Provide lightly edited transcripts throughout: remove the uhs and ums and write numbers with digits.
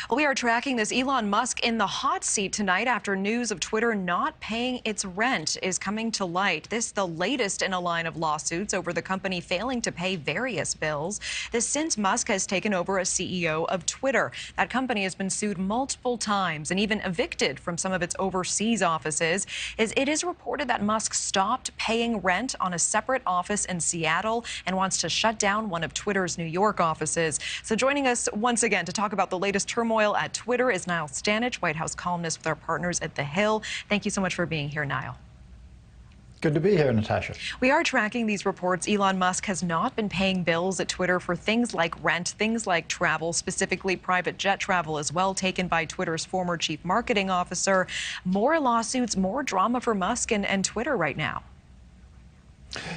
We are tracking this Elon Musk in the hot seat tonight after news of Twitter not paying its rent is coming to light. This the latest in a line of lawsuits over the company failing to pay various bills. This since Musk has taken over as CEO of Twitter. That company has been sued multiple times and even evicted from some of its overseas offices. It is reported that Musk stopped paying rent on a separate office in Seattle and wants to shut down one of Twitter's New York offices. So joining us once again to talk about the latest turmoil at Twitter is Niall Stanich, White House columnist with our partners at The Hill. Thank you so much for being here, Niall. Good to be here, Natasha. We are tracking these reports. Elon Musk has not been paying bills at Twitter for things like rent, things like travel, specifically private jet travel as well, taken by Twitter's former chief marketing officer. More lawsuits, more drama for Musk and Twitter right now.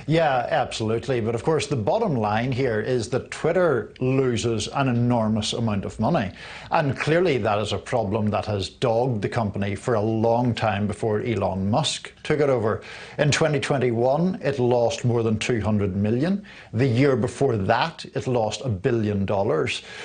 Yeah, absolutely. But of course, the bottom line here is that Twitter loses an enormous amount of money. And clearly that is a problem that has dogged the company for a long time before Elon Musk took it over. In 2021, it lost more than 200 million. The year before that, it lost $1 billion.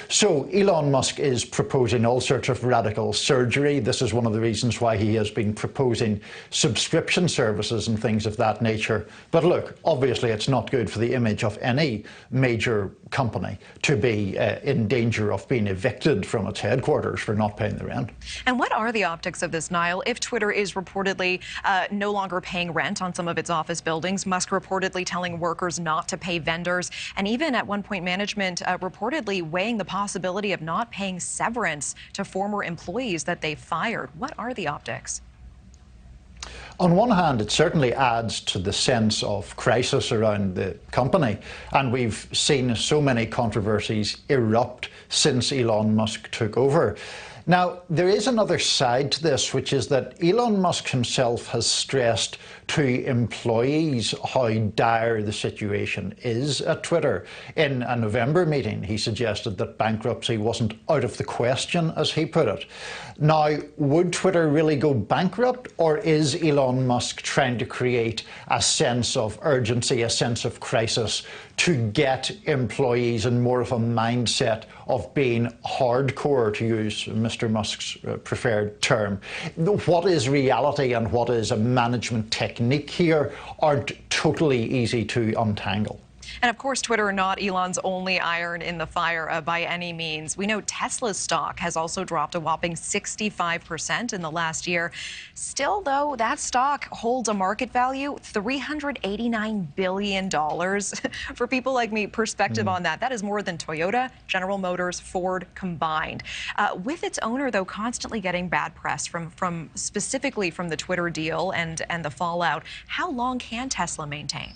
So Elon Musk is proposing all sorts of radical surgery. This is one of the reasons why he has been proposing subscription services and things of that nature. But look, obviously it's not good for the image of any major company to be in danger of being evicted from its headquarters for not paying the rent. And what are the optics of this, Niall? If Twitter is reportedly no longer paying rent on some of its office buildings, Musk reportedly telling workers not to pay vendors, and even at one point management reportedly weighing the possibility of not paying severance to former employees that they fired. What are the optics? On one hand, it certainly adds to the sense of crisis around the company, and we've seen so many controversies erupt since Elon Musk took over. Now, there is another side to this, which is that Elon Musk himself has stressed to employees how dire the situation is at Twitter. In a November meeting, he suggested that bankruptcy wasn't out of the question, as he put it. Now, would Twitter really go bankrupt, or is Elon Musk trying to create a sense of urgency, a sense of crisis, to get employees in more of a mindset of being hardcore, to use Mr. Musk's preferred term? What is reality and what is a management technique here aren't totally easy to untangle. And of course, Twitter not Elon's only iron in the fire by any means. We know Tesla's stock has also dropped a whopping 65% in the last year. Still, though, that stock holds a market value $389 billion. For people like me, perspective on that is more than Toyota, General Motors, Ford combined. With its owner, though, constantly getting bad press from specifically from the Twitter deal and the fallout, how long can Tesla maintain?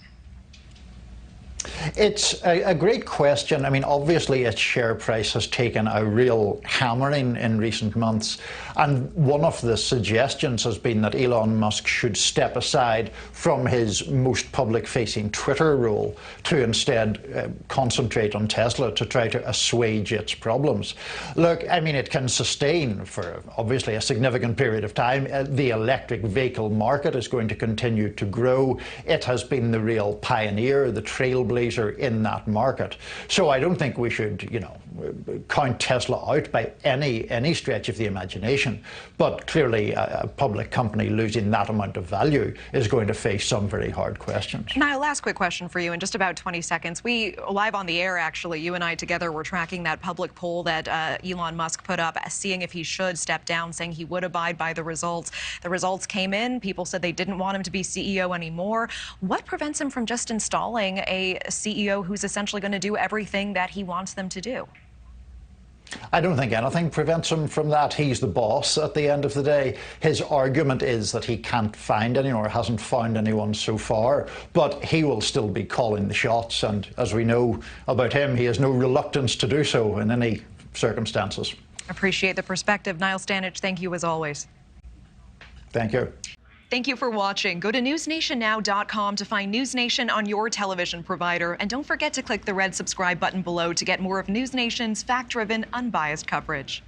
It's a great question. I mean, obviously its share price has taken a real hammering in recent months. And one of the suggestions has been that Elon Musk should step aside from his most public-facing Twitter role to instead concentrate on Tesla to try to assuage its problems. Look, I mean, it can sustain for obviously a significant period of time. The electric vehicle market is going to continue to grow. It has been the real pioneer, the trailblazer in that market. So I don't think we should, count Tesla out by any stretch of the imagination. But clearly a public company losing that amount of value is going to face some very hard questions. Now, last quick question for you in just about 20 seconds. We, live on the air, actually, you and I together were tracking that public poll that Elon Musk put up, seeing if he should step down, saying he would abide by the results. The results came in. People said they didn't want him to be CEO anymore. What prevents him from just installing a CEO who's essentially going to do everything that he wants them to do? I don't think anything prevents him from that. He's the boss at the end of the day. His argument is that he can't find anyone or hasn't found anyone so far, but he will still be calling the shots. And as we know about him, he has no reluctance to do so in any circumstances. Appreciate the perspective. Niall Stanich, thank you as always. Thank you. Thank you for watching. Go to newsnationnow.com to find News Nation on your television provider. And don't forget to click the red subscribe button below to get more of News Nation's fact-driven, unbiased coverage.